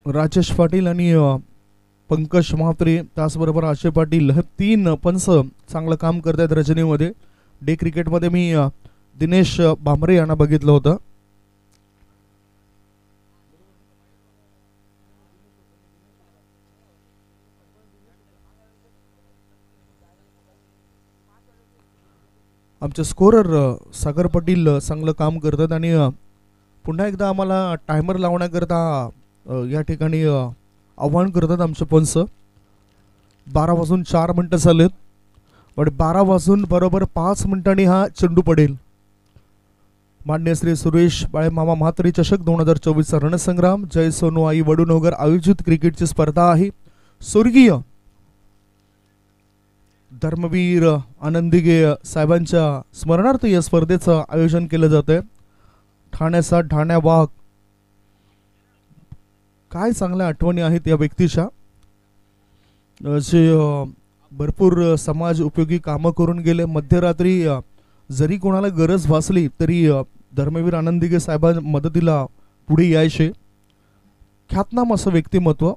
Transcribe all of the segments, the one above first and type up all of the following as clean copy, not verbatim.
राजेश पाटील आणि पंकज महात्रे त्याचबरोबर आशे पाटील हे 3 पंच चांगलं काम करतात रजनीमध्ये. डे क्रिकेटमध्ये मी दिनेश भांबरे यांना बघितलं होतं. आमचे स्कोरर सागर पाटील चांगलं काम करतात आणि पुन्हा एकदा आम्हाला टायमर लावण्याकरता या ठिकाणी आव्हान करतात आमचे पंच. 12 वाजून 4 मिनिटं झालेत आणि 12 वाजून बरोबर 5 मिनिटांनी हा चेंडू पडेल. मान्य श्री सुरेश बाळे मामा म्हात्रे चषक 2024चा रणसंग्राम जय सोनू आई वडूनगर आयोजित क्रिकेटची स्पर्धा आहे. स्वर्गीय धर्मवीर आनंदिगे साहेबांच्या स्मरणार्थ या स्पर्धेचं आयोजन केलं जातंय. ठाण्याचा ठाण्या वाघ, काय चांगल्या आठवणी आहेत या व्यक्तीच्या, जे भरपूर समाज उपयोगी कामं करून गेले. मध्यरात्री जरी कोणाला गरज भासली तरी धर्मवीर आनंदिगे साहेबांच्या मदतीला पुढे यायचे. ख्यातनाम असं व्यक्तिमत्व.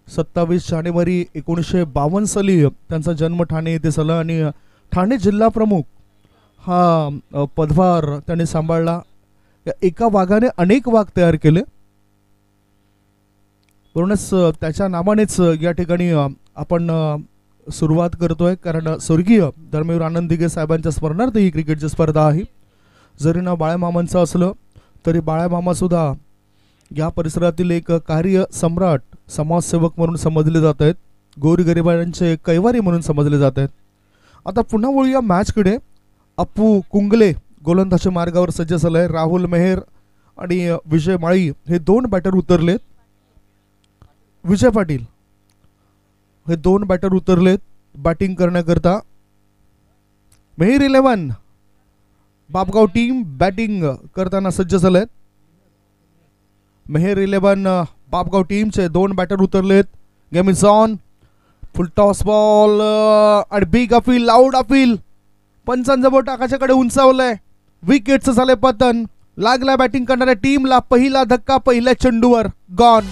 27 जानेवारी 1952 साली त्यांचा जन्म ठाणे येथे झाला आणि ठाणे जिल्हा प्रमुख हा पदभार त्याने सांभाळला. एका वाघाने अनेक वाघ तयार केले. म्हणूनच त्याच्या नावानेच या ठिकाणी आपण सुरुवात करतोय, कारण स्वर्गीय धर्मवीर आनंदिगे साहेबांच्या स्मरणार्थ ही क्रिकेटची स्पर्धा आहे. जरी नाव बाळ्यामामांचं असलं तरी बाळ्यामामा सुद्धा या परिसरातील एक कार्य सम्राट समाजसेवक म्हणून समजले जात आहेत. गोरगरिबांचे कैवारी म्हणून समजले जात आहेत. आता पुन्हा वळूया मॅचकडे. अप्पू कुंगले गोलंदाजी मार्गावर सज्ज झालाय. राहुल मेहर आणि विजय माळी हे 2 बॅटर उतरलेत. विजय पाटील हे 2 बॅटर उतरलेत बॅटिंग करण्याकरता. मेहर 11 बापगाव टीम बॅटिंग करताना सज्ज झालेत. मेहर 11 बापगाव टीमचे 2 बॅटर उतरलेत. Game is on. Full toss ball आणि बिग अपील, लाऊड अपील. पंचांचं बोट आकाशाकडे उंचावलंय. विकेटचं झालंय पतन. लागला बॅटिंग करणाऱ्या टीमला पहिला धक्का पहिल्या चेंडूवर. गॉन.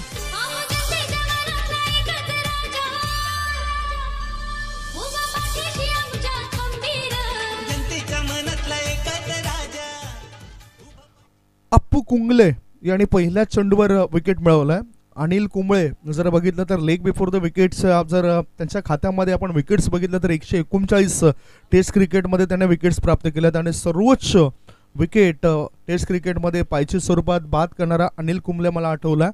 अप्पू कुंगले यांनी पहिल्या चेंडूवर विकेट मिळवलाय. अनिल कुंबळे जर बघितलं तर लेग बिफोर द विकेट्स, जर त्यांच्या खात्यामध्ये आपण विकेट्स बघितलं तर 139 टेस्ट क्रिकेटमध्ये त्याने विकेट्स प्राप्त केल्यात आणि सर्वोच्च विकेट टेस्ट क्रिकेटमध्ये पायच्या स्वरूपात बाद करणारा अनिल कुंबळे मला आठवला.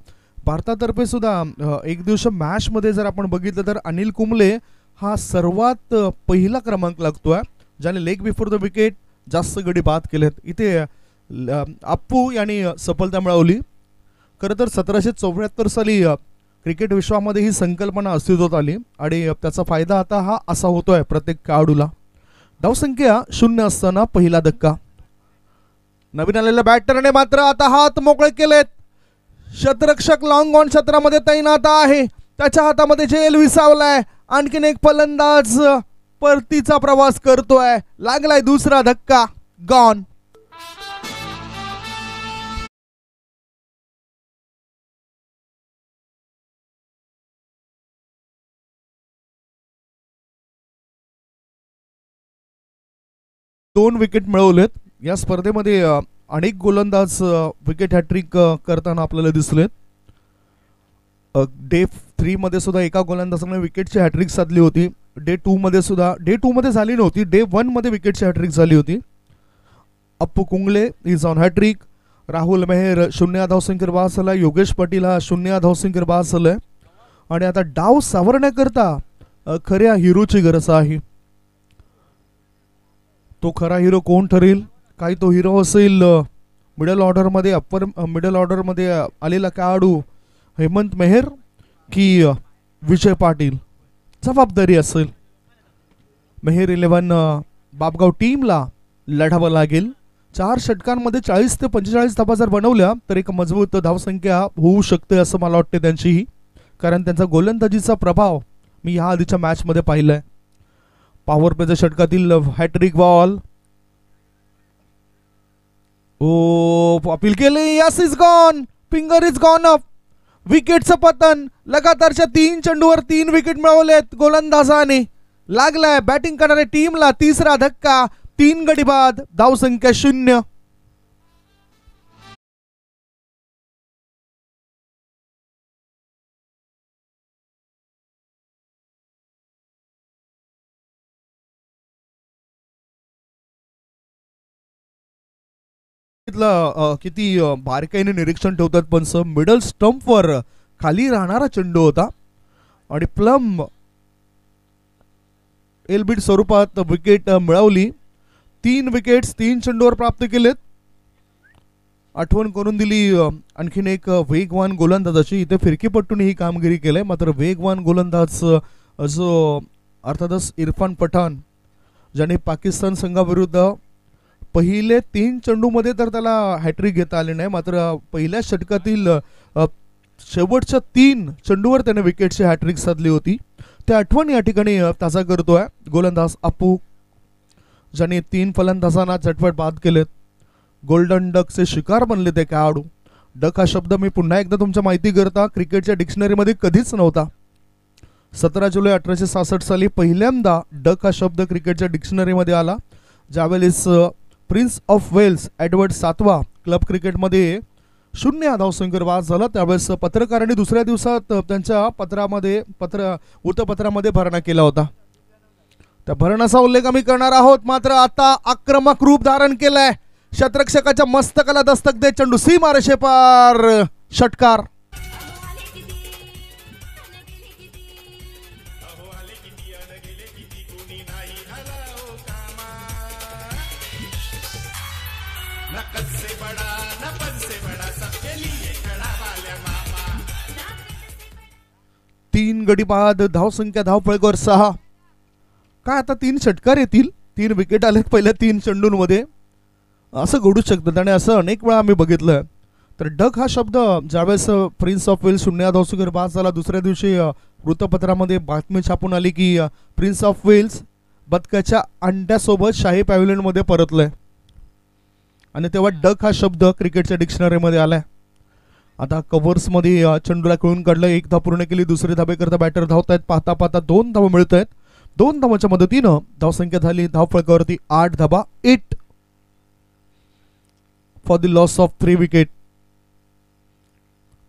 भारतातर्फे सुद्धा एक दिवशी मॅचमध्ये जर आपण बघितलं तर अनिल कुंबळे हा सर्वात पहिला क्रमांक लागतोय ज्याने लेग बिफोर द विकेट जास्त गडी बाद केलेत. इथे अप्पू यांनी सफलता मिळवली. खरं तर 1774 साली क्रिकेट विश्वामध्ये ही संकल्पना अस्तित्वात आली आणि त्याचा फायदा आता हा असा होतोय प्रत्येक खेळाडूला. धावसंख्या 0 असताना पहिला धक्का. नवीन आलेल्या बॅटरने मात्र आता हात मोकळे केलेत. क्षेत्ररक्षक लॉंग ऑन क्षेत्रामध्ये तैनात आहे. त्याच्या हातामध्ये झेल विसावलाय. आणखीन एक फलंदाज परतीचा प्रवास करतोय. लागलाय दुसरा धक्का. गॉन. दोन विकेट मिळवलेत. या स्पर्धेमध्ये अनेक गोलंदाज विकेट हॅट्रिक करताना आपल्याला दिसलेत. डे 3 मध्ये सुद्धा एका गोलंदाजाने विकेटची हॅट्रिक साधली होती. डे 2 मध्ये सुद्धा, डे 2 मध्ये झाली नव्हती, डे 1 मध्ये विकेटची हॅट्रिक झाली होती. Appu Kungle is on hat trick. Rahul Mehar 0 धावसंख्येवर बाद झाला. योगेश पाटील हा 0 धावसंख्येवर बाद झालाय आणि आता डाव सावरण्याकरता खऱ्या हिरोची गरज आहे. तो खरा हिरो कोण ठरेल? काही तो हिरो असेल मिडल ऑर्डरमध्ये, अप्पर मिडल ऑर्डरमध्ये आलेला खेळाडू हेमंत मेहर की विजय पाटील? जबाबदारी असेल. मेहर 11 बापगाव टीमला लढावं लागेल. 4 षटकांमध्ये 40 ते 45 धावा जर बनवल्या तर एक मजबूत धावसंख्या होऊ शकते असं मला वाटते त्यांचीही, कारण त्यांचा गोलंदाजीचा प्रभाव मी या आधीच्या मॅचमध्ये पाहिलाय. पॉवर प्लेच्या षटकातील हॅट्रिक बॉल. ओ अपील केले. Yes is gone. Finger is gone up. विकेटचं पतन. लगातारच्या 3 चेंडूवर 3 विकेट मिळवलेत गोलंदाजाने. लागलाय बॅटिंग करणाऱ्या टीमला तिसरा धक्का. 3 गडी बाद, धावसंख्या 0. किती बारकाईने निरीक्षण ठेवतात पण मिडल स्टंपवर खाली राहणारा चेंडू होता आणि प्लम एलबीड स्वरूपात विकेट मिळवली. 3 विकेट्स 3 चेंडूवर प्राप्त केलेत. आठवण करून दिली आणखीन एक वेगवान गोलंदाजाची. इथे फिरकीपट्टूने ही कामगिरी केली. मात्र वेगवान गोलंदाज जो अर्थातच इरफान पठाण, ज्याने पाकिस्तान संघाविरुद्ध पहिले 3 चेंडूमध्ये तर त्याला हॅट्रिक घेता आली नाही, मात्र पहिल्या षटकातील शेवटच्या 3 चेंडूवर त्याने विकेटची हॅट्रिक साधली होती. त्या आठवण या ठिकाणी ताजा करतोय गोलंदाज अपू, ज्याने 3 फलंदाजांना झटपट बाद केलेत. गोल्डन डकचे शिकार बनले ते खेळाडू. डक हा शब्द मी पुन्हा एकदा तुमच्या माहिती करता क्रिकेटच्या डिक्शनरीमध्ये कधीच नव्हता. 17 जुलै 1866 साली पहिल्यांदा डक हा शब्द क्रिकेटच्या डिक्शनरीमध्ये आला, ज्यावेळेस प्रिन्स ऑफ वेल्स एडवर्ड 7वा क्लब क्रिकेटमध्ये 0 धावसंख्येवर बाद झाला. त्यावेळेस पत्रकारांनी दुसऱ्या दिवसात त्यांच्या वृत्तपत्रामध्ये भरणा केला होता. त्या भरणाचा उल्लेख आम्ही करणार आहोत. मात्र आता आक्रमक रूप धारण केलंय. शतरक्षकाच्या मस्तकाला दस्तक देत चेंडू सीमारेषे पार, षटकार. तीन गडी बाद, धावसंख्या धावफलकावर 6. काय आता 3 षटकार येतील? 3 विकेट आलेत पहिल्या 3 चेंडूंमध्ये. असं घडू शकतं आणि असं अनेक वेळा आम्ही बघितलं. तर डक हा शब्द ज्यावेळेस प्रिन्स ऑफ वेल्स 0 धावसंख्येवर बाद झाला, दुसऱ्या दिवशी वृत्तपत्रामध्ये बातमी छापून आली की प्रिन्स ऑफ वेल्स बदकाच्या अंड्यासोबत शाही पॅव्हिलियनमध्ये परतलंय. आणि तेव्हा डक हा शब्द क्रिकेटच्या डिक्शनरीमध्ये आलाय. आता कव्हर्समध्ये चेंडूला खेळून काढलं. 1 धाव पूर्ण केली. दुसरी धाबेकरता बॅटर धावत आहेत. पाहता पाहता 2 धावा मिळत आहेत. 2 धावांच्या मदतीनं धावसंख्या झाली धावफलकावरती 8 धाबा, 8 for the loss of 3 wicket.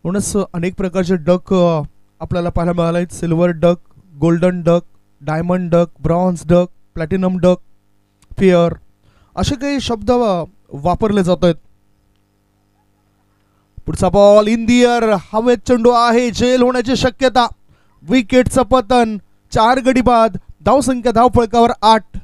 म्हणूनच अनेक प्रकारचे डक आपल्याला पाहायला मिळाले. Silver duck, golden duck, diamond duck, bronze duck, platinum duck, fair असे काही शब्द वापरले जात आहेत. पुढचा बॉल इन दी एअर, हवेत चेंडू आहे, झेल होण्याची शक्यता. विकेटचं पतन, 4 गडी बाद, धावसंख्या धावफलकावर 8.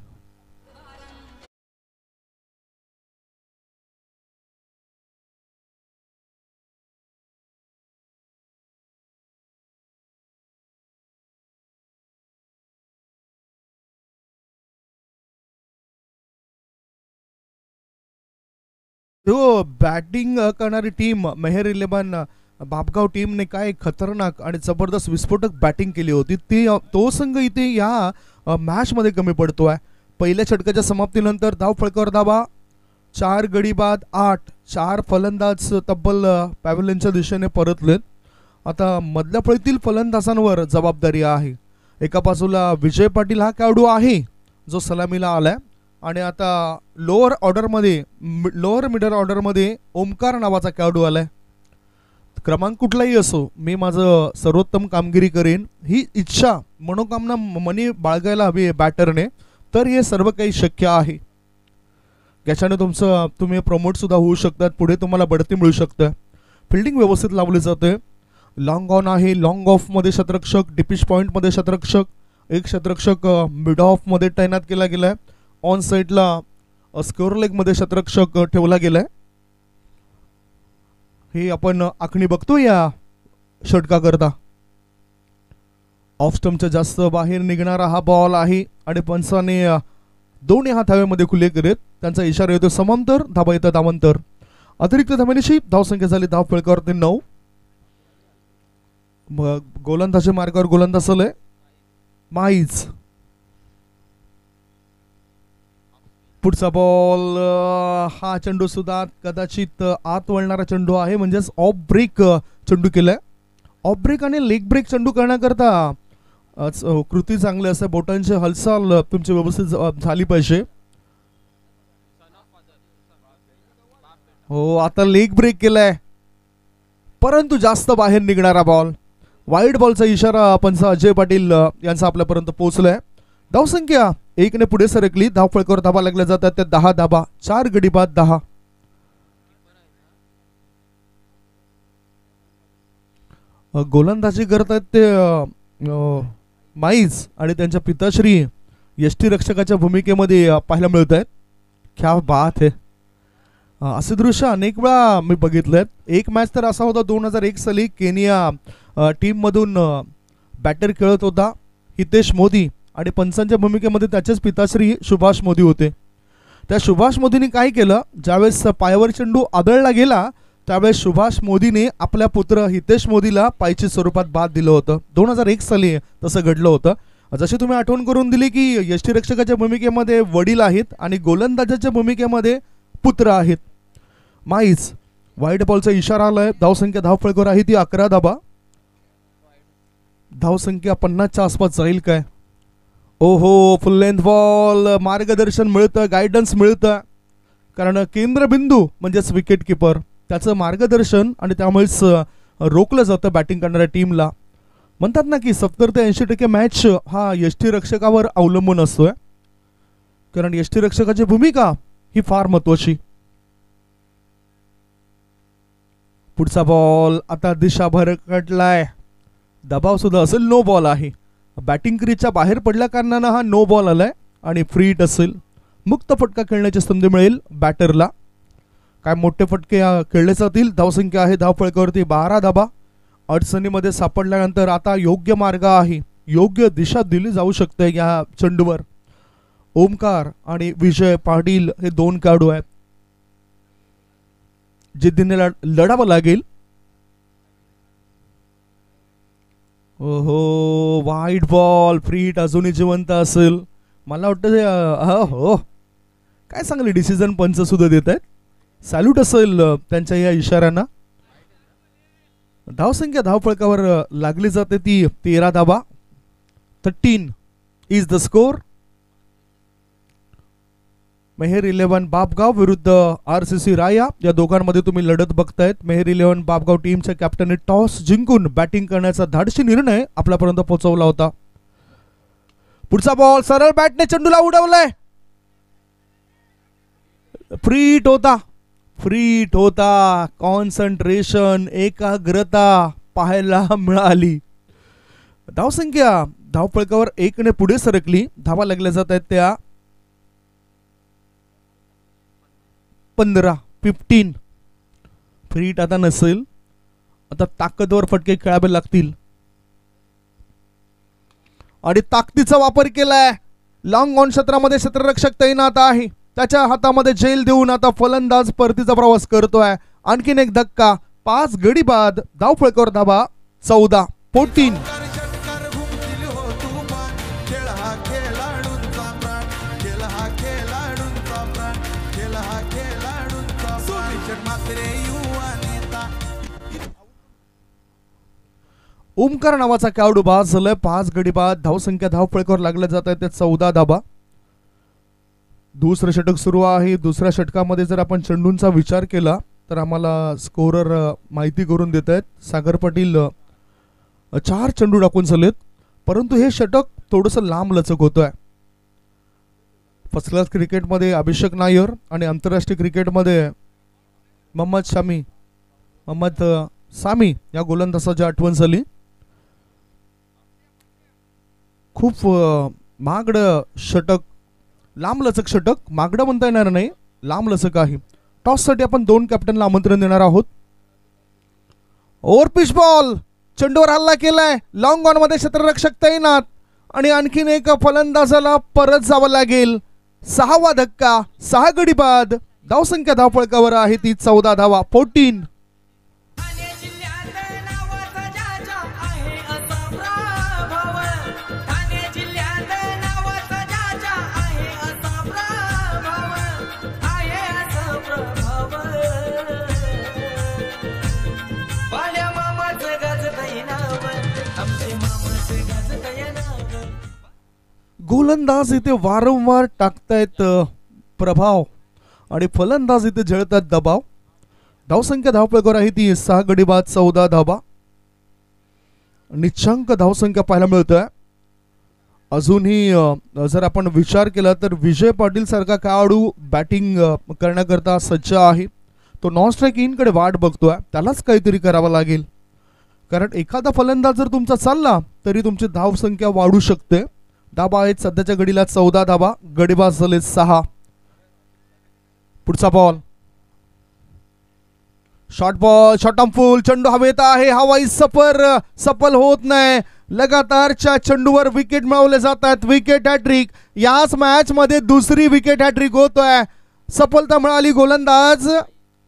तो बॅटिंग करणारी टीम मेहर 11 बापगाव टीमने काय खतरनाक आणि जबरदस्त विस्फोटक बॅटिंग केली होती. तो संघ इथे या मॅच मध्ये कमी पडतोय. पहिल्या षटकाच्या समाप्तीनंतर धावफलकावर धावा, 4 गडी बाद, 8. 4 फलंदाज तब्बल पॅव्हिलियनच्या दिशेने परतलेत. आता मधल्या फळीतील फलंदाजांवर जबाबदारी आहे. एका बाजूला विजय पाटील हा खेळाडू आहे जो सलामीला आलाय आणि आता लोअर मिडल ऑर्डरमध्ये ओमकार नावाचा खेळाडू आलाय. क्रमांक कुठलाही असो, मी माझं सर्वोत्तम कामगिरी करेन ही इच्छा मनोकामना मनी बाळगायला हवी बॅटरने, तर हे सर्व काही शक्य आहे. याच्याने तुम्ही प्रमोट सुद्धा होऊ शकतात, पुढे तुम्हाला बढती मिळू शकते. फिल्डिंग व्यवस्थित लावली जाते. लॉंग ऑन आहे, लॉंग ऑफ मध्ये शतरक्षक, डिपिश पॉइंट मध्ये शतरक्षक, एक शतरक्षक मिड ऑफ मध्ये तैनात केला गेलाय. ऑन साइडला स्क्वेअर लेग मध्ये शतरक्षक ठेवला गेलाय. हे आपण आखणी बघतो या षटका करता. ऑफ स्टंपच्या जास्त बाहेर निघणारा हा बॉल आहे आणि पंचाने दोन्ही हात हवेमध्ये खुले करीत त्यांचा इशारा येतो समांतर, धाबा येतात धावांतर. अतिरिक्त धाब्यानिशी धावसंख्या झाली धावफलकावरती 9. गोलंदाजी मार्गावर गोलंदाज आलाय माईज. पुढचा बॉल, हा चेंडू सुद्धा कदाचित आत वळणारा चेंडू आहे, म्हणजेच ऑफ ब्रेक चेंडू केलाय. ऑफ ब्रेक आणि लेग ब्रेक चेंडू करण्याकरता कृती चांगली असते, बोटांची हालचाल तुमची व्यवस्थित झाली पाहिजे. हो, आता लेग ब्रेक केलाय परंतु जास्त बाहेर निघणारा बॉल. वाईड बॉलचा इशारा पंच अजय पाटील यांचा आपल्यापर्यंत पोहोचलाय. धावसंख्या 1 ने पुढे सरकली. धावफळकावर धाबा लागल्या जातात त्या 10 धाबा. 4 गडी बाद 10. गोलंदाजी करतात ते माईज आणि त्यांच्या पिताश्री यष्टीरक्षकाच्या भूमिकेमध्ये पाहायला मिळत आहेत. क्या बात है. असे दृश्य अनेक वेळा मी बघितलेत. एक मॅच तर असा होता 2001 साली केनिया टीम मधून बॅटर खेळत होता हितेश मोदी आणि पंचांच्या भूमिकेमध्ये त्याचेच पिताश्री सुभाष मोदी होते. त्या सुभाष मोदींनी काय केलं, ज्यावेळेस पायावर चेंडू आदळला गेला त्यावेळेस सुभाष मोदीने आपल्या पुत्र हितेश मोदीला पायच्या स्वरूपात बाद दिलं होतं. 2001 साली तसं घडलं होतं. जशी तुम्ही आठवण करून दिली की यष्टीरक्षकाच्या भूमिकेमध्ये वडील आहेत आणि गोलंदाजाच्या भूमिकेमध्ये पुत्र आहेत. माईज वाईड बॉलचा इशारा आलाय. धावसंख्या धावफळकावर आहे ती 11 धाबा. धावसंख्या 50च्या आसपास जाईल काय. ओहो, फुल लेंथ बॉल. मार्गदर्शन मिळतं, गायडन्स मिळतं, कारण केंद्रबिंदू म्हणजेच विकेट किपर त्याचं मार्गदर्शन आणि त्यामुळेच रोखलं जातं बॅटिंग करणाऱ्या टीमला. म्हणतात ना की 70 ते 80% मॅच हा यष्टीरक्षकावर अवलंबून असतोय, कारण यष्टीरक्षकाची भूमिका ही फार महत्वाची. पुढचा बॉल आता दिशा भरकटलाय. दबाव सुद्धा असेल. नो बॉल आहे. बॅटिंग क्रीजच्या बाहेर पडल्या कारणानं हा नो बॉल आलाय आणि फ्री हिट असेल. मुक्त फटका खेळण्याची संधी मिळेल बॅटरला. काय मोठे फटके खेळले जातील. धावसंख्या आहे धावफळकावरती 12 धाबा. अडचणीमध्ये सापडल्यानंतर आता योग्य मार्ग आहे, योग्य दिशा दिली जाऊ शकते या चेंडूवर. ओमकार आणि विजय पाटील हे 2 खेळाडू आहेत. जिद्दीने लढावं लागेल. ओहो, वाईड बॉल. फ्री हिट अजूनही जिवंत असेल. मला वाटतं हो, काय चांगले डिसिजन पंच सुद्धा देत आहेत. सॅल्यूट असेल त्यांच्या या इशाऱ्यांना. धावसंख्या धावफळकावर लागली जाते ती 13 धाबा. 13 is the score. Mehar 11 Bapgaon विरुद्ध RCC राया. या दोघांमध्ये तुम्ही लढत बघतायत. मेहर 11 बापगाव टीमच्या कॅप्टनने टॉस जिंकून बॅटिंग करण्याचा धाडसी निर्णय आपल्यापर्यंत पोहोचवला होता. पुढचा बॉल सरळ बॅटने चेंडूला उडवलाय. फ्री हिट होता. फ्री हिट होता. कॉन्सन्ट्रेशन, एकाग्रता पाहायला मिळाली. धावसंख्या धावफळकावर 1 ने पुढे सरकली. धावा लागल्या जात आहेत त्या 15. फ्री हिट आता नसेल. आता ताकदवर फटके खेळावे लागतील आणि ताकदीचा वापर केलाय. लॉंग ऑन क्षेत्रामध्ये क्षेत्ररक्षक तैनात आहे. त्याच्या हातामध्ये जेल देऊन आता फलंदाज परतीचा प्रवास करतोय. आणखीन एक धक्का. 5 गडी बाद. धावफळकावर धाबा 14. 14. ओमकार नावाचा खेळाडू बाद झालाय. 5 गडी बाद. धावसंख्या धावफळकावर लागल्या जात आहे ते 14 धाबा. दुसरं षटक सुरू आहे. दुसऱ्या षटकामध्ये जर आपण चेंडूंचा विचार केला तर आम्हाला स्कोरर माहिती करून देत आहेत. सागर पाटील 4 चेंडू टाकून झालेत, परंतु हे षटक थोडंसं लांब लचक होतोय. फर्स्ट क्लास क्रिकेटमध्ये अभिषेक नायर आणि आंतरराष्ट्रीय क्रिकेटमध्ये मोहम्मद सामी या गोलंदाजाची आठवण झाली. खूप महागडं षटक, लांब लचक षटक. महागडं म्हणता येणार नाही, लांब लचक आहे. टॉस साठी आपण 2 कॅप्टनला आमंत्रण देणार आहोत. Over pitch ball. चेंडूवर हल्ला केलाय. लॉंग ऑन मध्ये क्षेत्ररक्षक तैनात आणि आणखीन एक फलंदाजाला परत जावं लागेल. 6वा धक्का. 6 गडी बाद. धावसंख्या धावफळकावर आहे ती 14 धावा. 14. गोलंदाज इथे वारंवार टाकतायत प्रभाव आणि फलंदाज इथे झेलतात दबाव. धावसंख्या धावपळीवर आहे ती 6 गडी बाद 14 धावा. निच्चांक धावसंख्या पाहायला मिळतोय. अजूनही जर आपण विचार केला तर विजय पाटील सारखा खेळाडू बॅटिंग करण्याकरता सज्ज आहे. तो नॉन स्ट्राईक इन कडे वाट बघतोय. त्यालाच काहीतरी करावं लागेल, कारण एखादा फलंदाज जर तुमचा चालला तरी तुमची धावसंख्या वाढू शकते. धाबा आहेत सध्याच्या घडीला 14 धाबा. गडीबाज झाले 6. पुढचा ball short ball, short arm फुल. चेंडू हवेत आहे. हवाई सफल होत नाही. लगातारच्या चेंडूवर विकेट मिळवले जातात. Wicket hat trick. याच मॅच मध्ये दुसरी विकेट हॅट्रिक होतोय. सफलता मिळाली गोलंदाज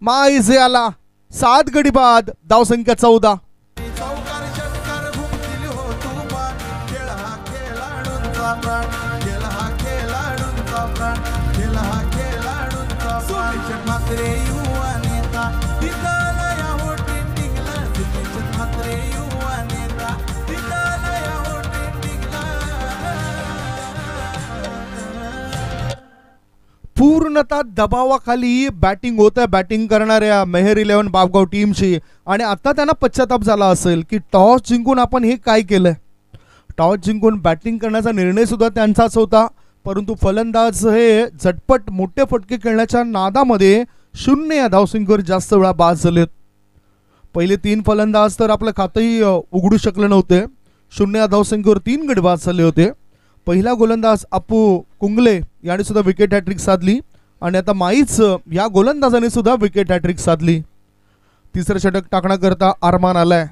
माईज याला. 7 गडी बाद. धावसंख्या 14. पूर्णतः दबावाखाली बॅटिंग होत आहे बॅटिंग करणाऱ्या मेहर 11 बापगाव टीमची. आणि आता त्यांना पश्चाताप झाला असेल की टॉस जिंकून आपण हे काय केलंय. टॉस जिंकून बॅटिंग करण्याचा निर्णय सुद्धा त्यांचाच होता, परंतु फलंदाज हे झटपट मोठे फटके खेळण्याच्या नादामध्ये 0 या धावसंख्येवर जास्त वेळा बाद झालेत. पहिले 3 फलंदाज तर आपलं खातंही उघडू शकले नव्हते. 0 या धावसंख्येवर 3 गडी बाद झाले होते. पहिला गोलंदाज अपू कुंगले याने सुद्धा विकेट हॅट्रिक साधली आणि आता माईच या गोलंदाजाने सुद्धा विकेट हॅट्रिक साधली. तिसरं षटक टाकण्याकरता अरमान आलाय.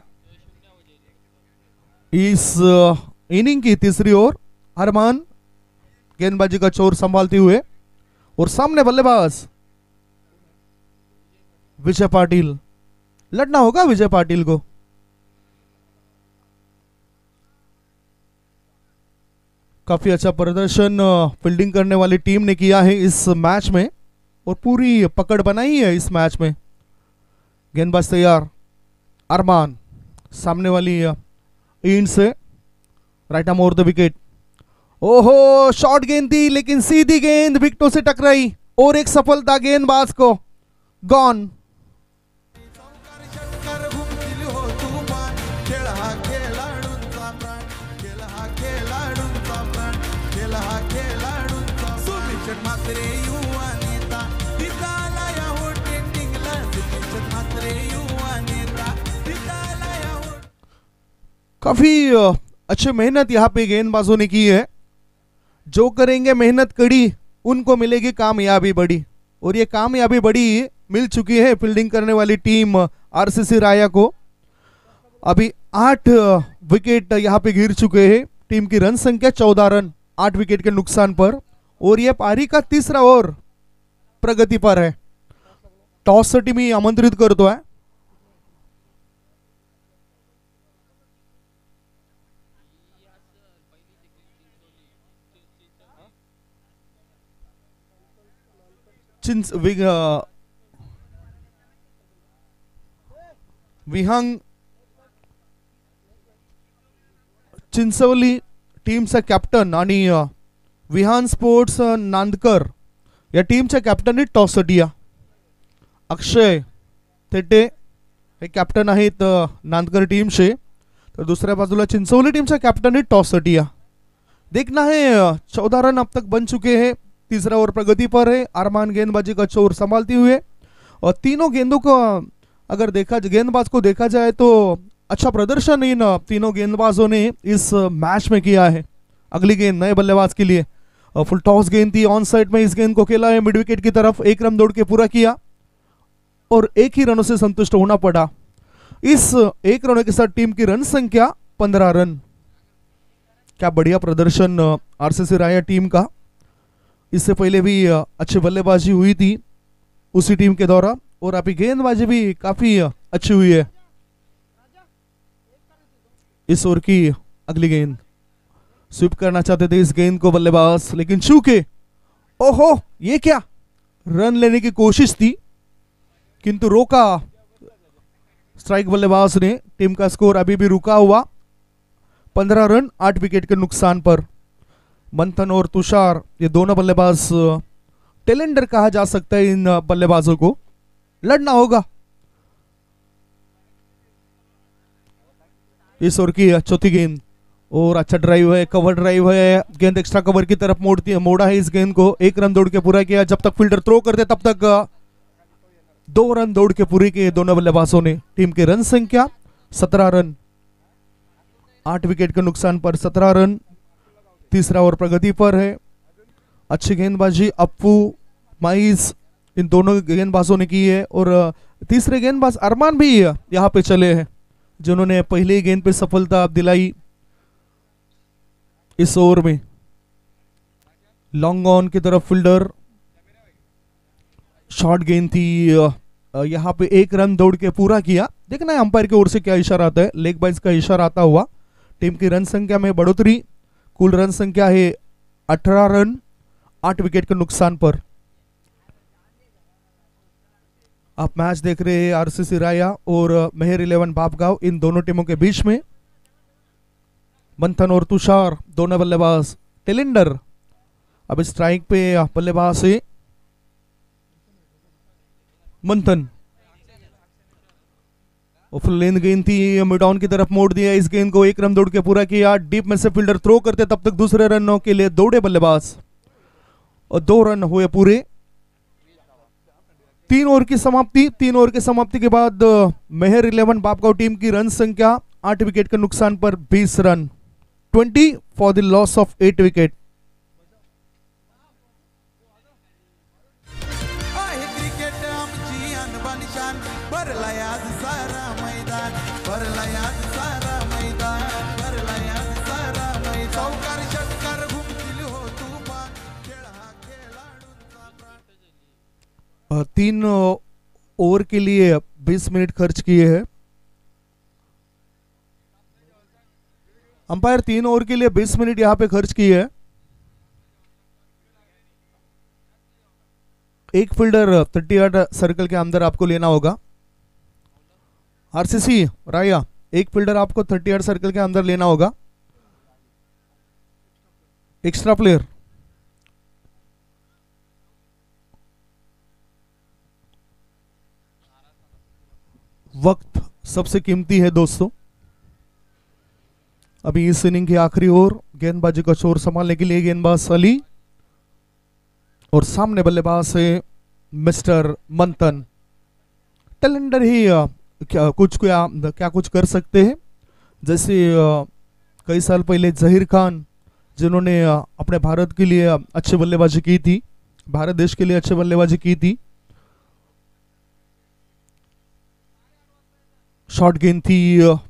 इस इनिंग की तीसरी ओवर. अरमान गेंदबाजी का चोर संभालते हुए और सामने बल्लेबाज विजय पाटिल. लड़ना होगा विजय पाटिल को. काफी अच्छा प्रदर्शन फील्डिंग करने वाली टीम ने किया है इस मैच में और पूरी पकड़ बनाई है इस मैच में. गेंदबाज तैयार. अरमान सामने वाली इंड से right arm over the wicket. ओहो शॉर्ट गेंद थी लेकिन सीधी गेंद विकेटों से टकराई और एक सफलता गेंदबाज को. गॉन. काफी अच्छी मेहनत यहाँ पे गेंदबाजों ने की है. जो करेंगे मेहनत कड़ी उनको मिलेगी कामयाबी बड़ी, और ये कामयाबी बड़ी मिल चुकी है फील्डिंग करने वाली टीम आरसीसी राया को. अभी 8 विकेट यहाँ पे गिर चुके हैं. टीम की रन संख्या 14 रन 8 विकेट के नुकसान पर, और यह पारी का तीसरा ओवर प्रगति पर है. टॉस साठी मी आमंत्रित करतोय. विहंग चिंचवली टीमचा कॅप्टन आणि विहान स्पोर्ट्स नांदकर या टीमच्या कॅप्टननी टॉस साठी या. अक्षय थेटे हे कॅप्टन आहेत नांदकर टीमचे, तर दुसऱ्या बाजूला चिंचवली टीमच्या कॅप्टननी टॉस साठी या. देखना है 14 रन अब तक बन चुके हैं. तीसरा ओवर प्रगति पर है. अरमान गेंदबाजी का चोर संभालते हुए, और तीनों गेंदों को अगर गेंदबाज को देखा जाए तो अच्छा प्रदर्शन इन तीनों गेंदबाजों ने इस मैच में किया है. अगली गेंद नए बल्लेबाज के लिए. फुल टॉस गेंद थी ऑन साइड में. इस गेंद को खेला है मिड विकेट की तरफ. 1 रन दौड़ के पूरा किया और 1 ही रनों से संतुष्ट होना पड़ा. इस 1 रनों के साथ टीम की रन संख्या 15 रन. क्या बढ़िया प्रदर्शन आरसीसी राया टीम का. इससे पहले भी अच्छी बल्लेबाजी हुई थी उसी टीम के द्वारा, और अभी गेंदबाजी भी काफी अच्छी हुई है. इस ओवर की अगली गेंद. स्वीप करना चाहते थे इस गेंद को बल्लेबाज, लेकिन चूके. ओहो ये क्या, रन लेने की कोशिश थी किंतु रोका स्ट्राइक बल्लेबाज ने. टीम का स्कोर अभी भी रुका हुआ 15 रन 8 विकेट के नुकसान पर. मंथन और तुषार, ये दोनों बल्लेबाज टेलेंडर कहा जा सकता है इन बल्लेबाजों को। लड़ना होगा। इस ओवर की चौथी गेंद और अच्छा ड्राइव है, कवर ड्राइव है, गेंद एक्स्ट्रा कवर की तरफ मोड़ा है इस गेंद को। 1 रन दौड़ के पूरा किया। जब तक फील्डर थ्रो करते तब तक 2 रन दौड़ के पूरे किए दोनों बल्लेबाजों ने। टीम की रन संख्या 17 रन, 8 विकेट के नुकसान पर 17 रन। तीसरा ओवर प्रगति पर है। अच्छी गेंदबाजी अप्पू, माइज, इन दोनों गेंदबाजों ने की है और तीसरे गेंदबाज अरमान भी यहाँ पे चले हैं जिन्होंने पहली गेंद पे सफलता दिलाई इस ओवर में। लॉन्ग ऑन की तरफ फील्डर, शॉर्ट गेंद थी, यहाँ पे 1 रन दौड़ के पूरा किया। देखना है अंपायर की ओर से क्या इशारा आता है। लेग बाइज का इशारा आता हुआ। टीम की रन संख्या में बढ़ोतरी। कुल रन संख्या है 18 रन, 8 विकेट के नुकसान पर। आप मैच देख रहे हैं आरसीसी राया और मेहर 11 बापगांव, इन दोनों टीमों के बीच में। मंथन और तुषार दोनों बल्लेबाज टेलेंडर। अब स्ट्राइक पे बल्लेबाज है मंथन। फुल लेंथ गेंद थी, मिड ऑन की तरफ मोड़ दिया इस गेंद को। 1 रन दौड़ के पूरा किया। डीप में से फील्डर थ्रो करते तब तक दूसरे रनों के लिए दौड़े बल्लेबाज और 2 रन हुए पूरे। 3 ओवर की समाप्ति। 3 ओवर की समाप्ति के बाद मेहर 11 बापगांव टीम की रन संख्या 8 विकेट के नुकसान पर 20 run, 20 for the loss of 8 wicket. तीन ओवर के लिए 20 मिनट खर्च किए हैं अंपायर। 3 ओवर के लिए 20 मिनट यहां पे खर्च किए हैं। एक फील्डर 38 सर्कल के अंदर आपको लेना होगा। आरसीसी राया, एक फील्डर आपको 38 सर्कल के अंदर लेना होगा। एक्स्ट्रा प्लेयर वक्त सबसे कीमती है दोस्तों। अभी इस इनिंग की आखिरी ओवर, गेंदबाजी का शोर संभालने के लिए गेंदबाज अली और सामने बल्लेबाज है मिस्टर मंथन। टेलेंडर ही क्या कुछ कर सकते हैं। जैसे कई साल पहले जहीर खान, जिन्होंने अपने भारत के लिए अच्छी बल्लेबाजी की थी, भारत देश के लिए अच्छी बल्लेबाजी की थी। शॉर्ट गेंद थी,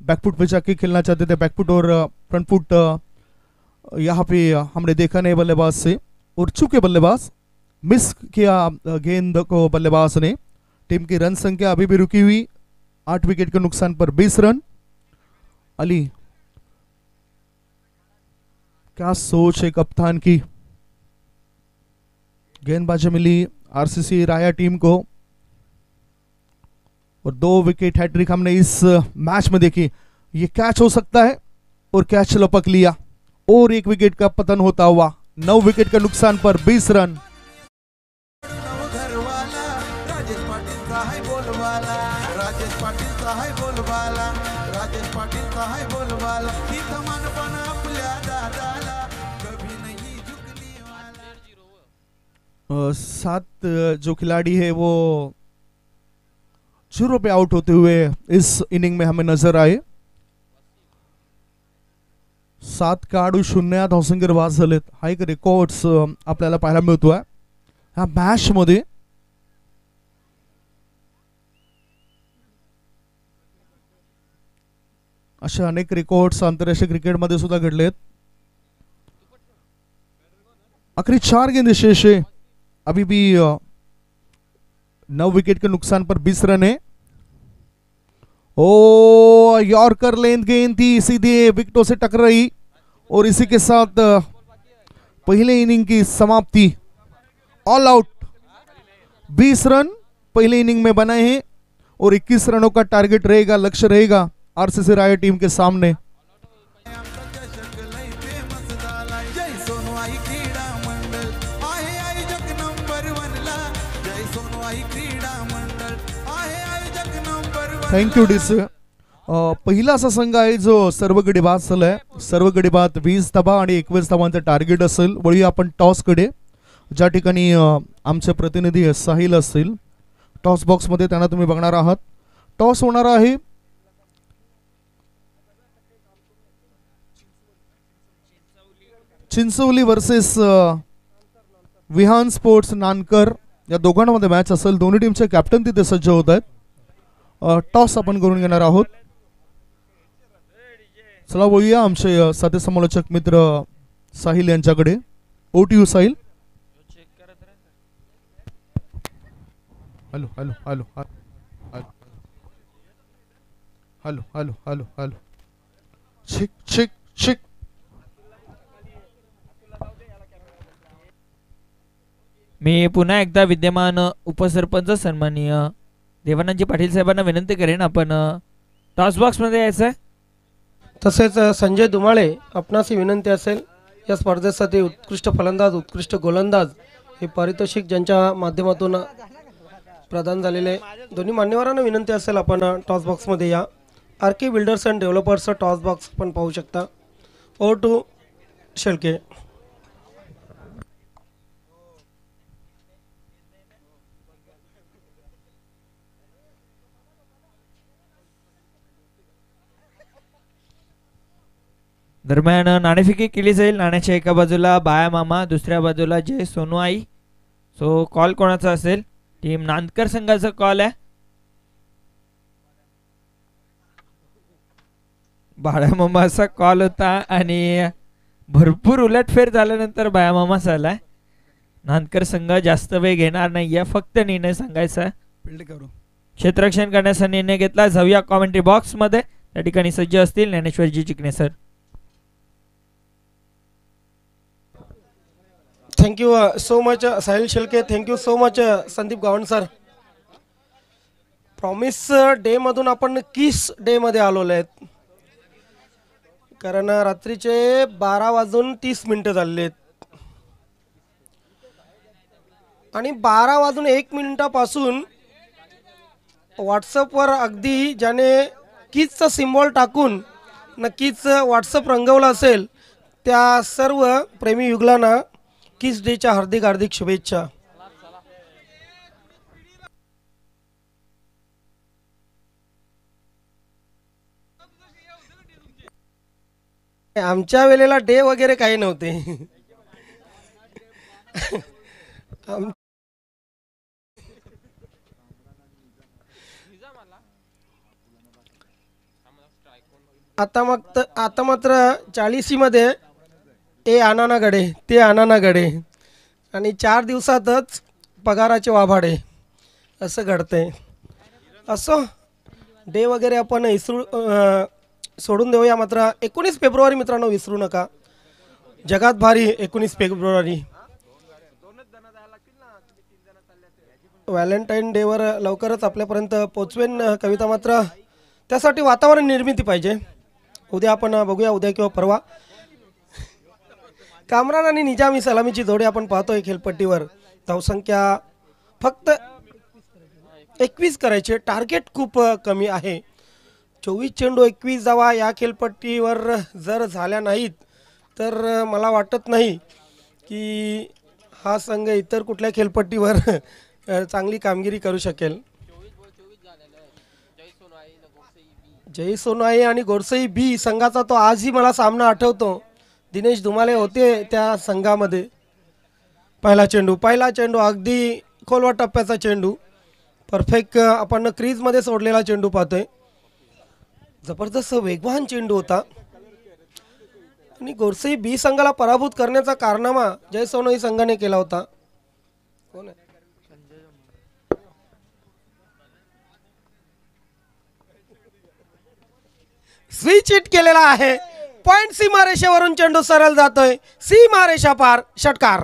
बैकफुट पे जाके खेलना चाहते थे, बैकफुट और फ्रंट फुट यहाँ पे हमने देखा नहीं बल्लेबाज से, और चूके बल्लेबाज मिस किया गेंद को बल्लेबाज ने। टीम की रन संख्या अभी भी रुकी हुई, 8 विकेट के नुकसान पर 20 रन। अली, क्या सोच है कप्तान की। गेंदबाजी मिली आरसीसी राया टीम को और 2 विकेट हैट्रिक हमने इस मैच में देखी। ये कैच हो सकता है और कैच लपक लिया और 1 विकेट का पतन होता हुआ। 9 विकेट के नुकसान पर 20 रन। सात जो खिलाड़ी है वो 0 पे आउट होते हुए इस इनिंग में हमें नजर आए। 7 काढू 0 धावसंख्येवर बाद झालेत, हा एक रेकॉर्ड्स आपल्याला पाहायला मिळतोय ह्या मॅच मध्ये। असे अनेक रेकॉर्ड्स आंतरराष्ट्रीय क्रिकेट मध्ये सुद्धा घडलेत। आखिरी 4 गेंद शेष है, अभी भी 9 विकेट के नुकसान पर 20 रन है। ओ यॉर्कर लेंथ गेंद थी, सीधे विकेटों से टकराई और इसी के साथ पहले इनिंग की समाप्ति। ऑल आउट 20 रन पहले इनिंग में बनाए हैं और 21 रनों का टारगेट रहेगा, लक्ष्य रहेगा आरसीसी राया टीम के सामने। Thank you DC. पहिला असा संघ आहे जो सर्व गडी बाद झालाय. सर्व गडी बाद 20 धावा आणि 21 धावांचं टार्गेट असेल. वळूया आपण टॉसकडे, ज्या ठिकाणी आमचे प्रतिनिधी साहिल असतील. टॉस बॉक्समध्ये त्यांना तुम्ही बघणार आहात. टॉस होणार आहे चिंचवली वर्सेस विहान स्पोर्ट्स नानकर, या दोघांमध्ये मॅच असेल. दोन्ही टीमचे कॅप्टन तिथे सज्ज होत आहेत. टॉस आपण करून घेणार आहोत. चला बोलूया आमचे साथी समालोचक मित्र साहिल यांच्याकडे. Over to you Sahil. Hello hello hello hello hello hello hello hello. छिक छिक छिक. मी पुन्हा एकदा विद्यमान उपसरपंच सन्माननीय देवानंदजी पाटील साहेबांना विनंती करेन, आपण टॉस बॉक्समध्ये यायचं आहे. तसेच संजय दुमाळे, आपणास विनंती असेल, या स्पर्धेसाठी उत्कृष्ट फलंदाज, उत्कृष्ट गोलंदाज हे पारितोषिक ज्यांच्या माध्यमातून प्रदान झालेले दोन्ही मान्यवरांना विनंती असेल, आपण टॉस बॉक्समध्ये या. आर के बिल्डर्स अँड डेव्हलपर्सचं टॉस बॉक्स पण पाहू शकता. ओ टू शेळके. दरम्यान नाणेफेकी केली जाईल. नाण्याच्या एका बाजूला बाया मामा, दुसऱ्या बाजूला जय सोनू आई. सो कॉल कोणाचा असेल? टीम नांदकर संघाचा कॉल आहे. बाळा मामाचा कॉल होता आणि भरपूर उलटफेर झाल्यानंतर बाया मामाचा आलाय. नांदकर संघ जास्त वेळ घेणार नाहीये, फक्त निर्णय सांगायचा. क्षेत्ररक्षण करण्याचा निर्णय घेतला. जाऊया कॉमेंट्री बॉक्स मध्ये, त्या ठिकाणी सज्ज असतील Dnyaneshwarji Chikane sir. Thank you so much Sahil Shelke. Thank you so much Sandeep Gawand sir. Promise day मधून आपण किस डे मध्ये आलेलो आहेत, कारण रात्रीचे 12:30 झालेले आहेत आणि 12:01 पासून व्हॉट्सअपवर अगदी ज्याने किसचा सिम्बॉल टाकून नक्कीच व्हॉट्सअप रंगवलं असेल, त्या सर्व प्रेमी युगलांना किस डेच्या हार्दिक हार्दिक शुभेच्छा. आमच्या वेळेला डे वगैरे काही नव्हते. आता मात्र 40 मध्ये ए आनानागडे ते आनानागडे आणि 4 दिवसातच पगाराचे वाभाडे असं घडतंय. असो, डे वगैरे आपण सोडून देऊया. मात्र 19 फेब्रुवारी मित्रांनो विसरू नका. जगात भारी 19 फेब्रुवारी. व्हॅलेंटाईन डेवर लवकरच आपल्यापर्यंत पोचवेन कविता. मात्र त्यासाठी वातावरण निर्मिती पाहिजे. उद्या आपण बघूया, उद्या किंवा परवा कामरान आणि निजामी सलामीची जोडी आपण पाहतोय खेळपट्टीवर. धावसंख्या फक्त 21 करायचे, टार्गेट खूप कमी आहे. 24 चेंडू 21 धावा या खेळपट्टीवर जर झाल्या नाहीत तर मला वाटत नाही की हा संघ इतर कुठल्या खेळपट्टीवर चांगली कामगिरी करू शकेल. जय सोनाई आणि गोरसई बी संघाचा तो आजही मला सामना आठवतो. दिनेश धुमाले होते त्या संघामध्ये. पहिला चेंडू अगदी खोलवा टप्प्याचा चेंडू, परफेक्ट आपण क्रीजमध्ये सोडलेला चेंडू पाहतोय. जबरदस्त वेगवान चेंडू होता आणि गोरसई बी संघाला पराभूत करण्याचा कारनामा जय सोनाई संघाने केला होता. कोण आहे? स्विच हिट केलेला आहे. पॉइंट सीमारेषेवरून चेंडू सरळ जातोय. सीमारेषा पार, षटकार.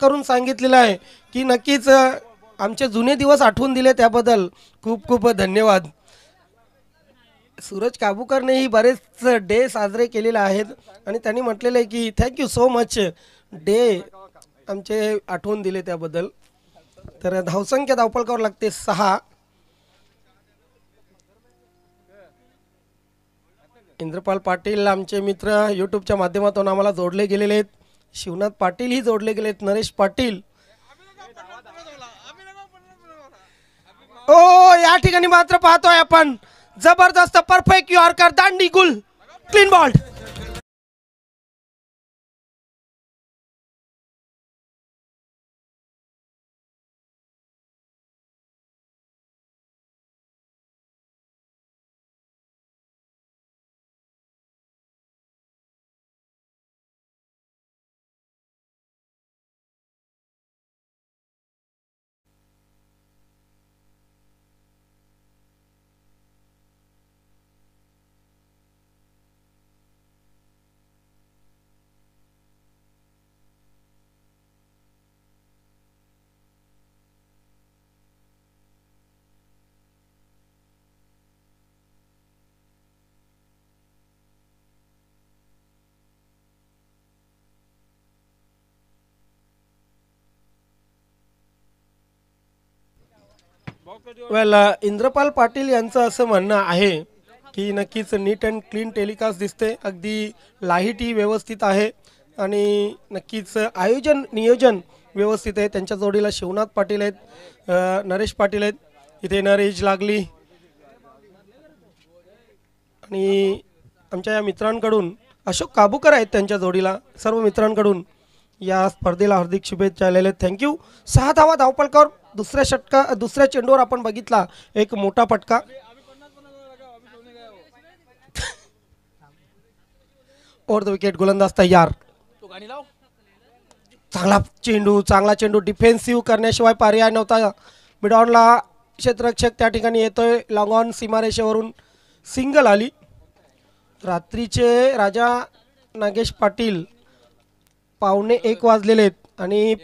करून सांगितलेलं आहे की नक्कीच आमचे जुने दिवस आठवून दिले त्याबद्दल खूप खूप धन्यवाद. सूरज काबूकरनेही बरेच डे साजरे केलेले आहेत आणि त्यांनी म्हटलेलं आहे की थँक्यू सो मच डे आमचे आठवून दिले त्याबद्दल. तर धावसंख्या धावपळकावर लागते 6. इंद्रपाल पाटील आमचे मित्र यूट्यूबच्या माध्यमातून आम्हाला जोडले गेलेले आहेत. शिवनाथ पाटील ही जोडले गेलेत. नरेश पाटील ओ या ठिकाणी मात्र पाहतोय आपण जबरदस्त परफेक्ट यॉर्कर दांडी गुल क्लीन बॉल. वेल इंद्रपाल पाटील यांचं असं म्हणणं आहे की नक्कीच नीट अँड क्लीन टेलिकास्ट दिसते. अगदी लाईटही व्यवस्थित आहे आणि नक्कीच आयोजन नियोजन व्यवस्थित आहे. त्यांच्या जोडीला शिवनाथ पाटील आहेत, नरेश पाटील आहेत. इथे नरेश लागली आणि आमच्या या मित्रांकडून अशोक काबूकर आहेत त्यांच्या जोडीला. सर्व मित्रांकडून या स्पर्धेला हार्दिक शुभेच्छा आलेल्या आहेत. थँक्यू. 6 धावा धावपळकावर. दुसऱ्या चेंडूवर आपण बघितला एक मोठा फटका. ओव्हर द विकेट गोलंदाज तयार. चांगला चेंडू डिफेन्सिव्ह करण्याशिवाय पर्याय नव्हता. मिडॉनला क्षेत्ररक्षक त्या ठिकाणी येतोय. लॉंग ऑन सीमारेषेवरून सिंगल आली. रात्रीचे राजा नागेश पाटील 1:15 वाजलेले आहेत आणि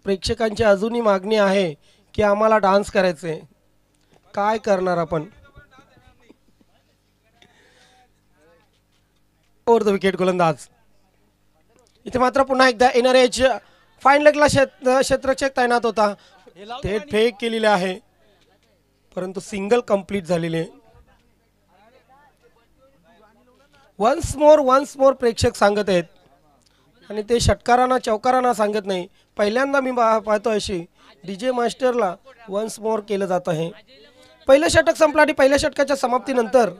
प्रेक्षकांची अजूनही मागणी आहे की आम्हाला डान्स करायचे. काय करणार आपण. ओव्हर द विकेट गोलंदाज. इथे मात्र पुन्हा एकदा इनर एज फाईन लेगला क्षेत्ररक्षक तैनात होता. थेट फेक केलेले आहे परंतु सिंगल कंप्लीट झालेले. वन्स मोर प्रेक्षक सांगत आहेत आणि ते षटकारांना चौकारांना सांगत नाही. पहिल्यांदा मी पाहतो अशी डीजे मास्टरला वन्स मोर केलं जात आहे. पहिलं षटक संपलं आणि पहिल्या षटकाच्या समाप्तीनंतर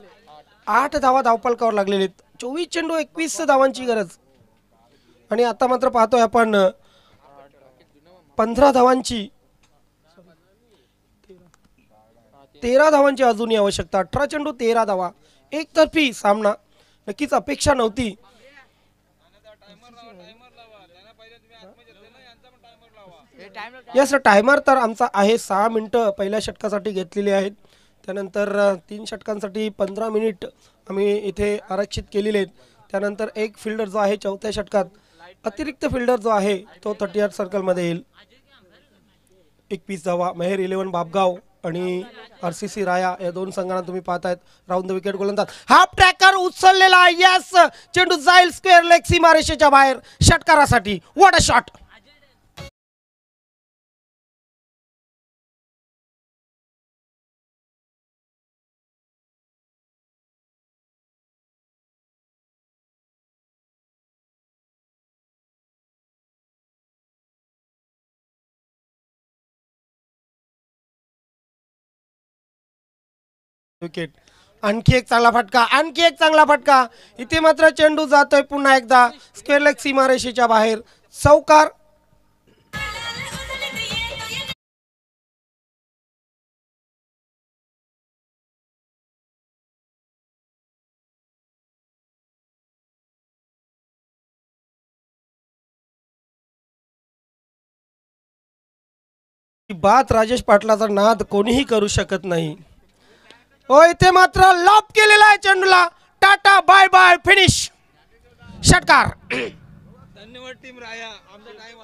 8 धावा धावपळकावर लागलेले आहेत. 24 चेंडू 21 धावांची गरज आणि आता मात्र पाहतोय आपण 15 धावांची 13 धावांची अजूनही आवश्यकता. 18 चेंडू 13 धावा. एकतर्फी सामना. नक्कीच अपेक्षा नव्हती. यस टायमर तर आमचा आहे 6 मिनिटं पहिल्या षटकासाठी घेतलेली आहेत. त्यानंतर 3 षटकांसाठी 15 मिनिट आम्ही इथे आरक्षित केलेले आहेत. त्यानंतर एक फिल्डर जो आहे 4थ्या षटकात अतिरिक्त फिल्डर जो आहे तो 38 सर्कलमध्ये येईल. 21 धावा. मेहर 11 बापगाव आणि RCC राया या दोन संघांना तुम्ही पाहतायत. राऊंड द विकेट गोलंदाज हाफ ट्रॅकर उचललेला. यस चेंडू जाईल स्क्वेअर लेग सीमारेषेच्या बाहेर षटकारासाठी. What a shot. विकेट. आणखी एक चांगला फटका. इथे मात्र चेंडू जातोय पुन्हा एकदा स्क्वेअर लेग सीमारेषेच्या बाहेर. चौकार. बात राजेश पाटलाचा नाद कोणीही करू शकत नाही. हो इथे मात्र लॉप केलेला आहे चेंडूला. Tata bye bye finish. षटकार. धन्यवाद टीम राया. आमचा टाइम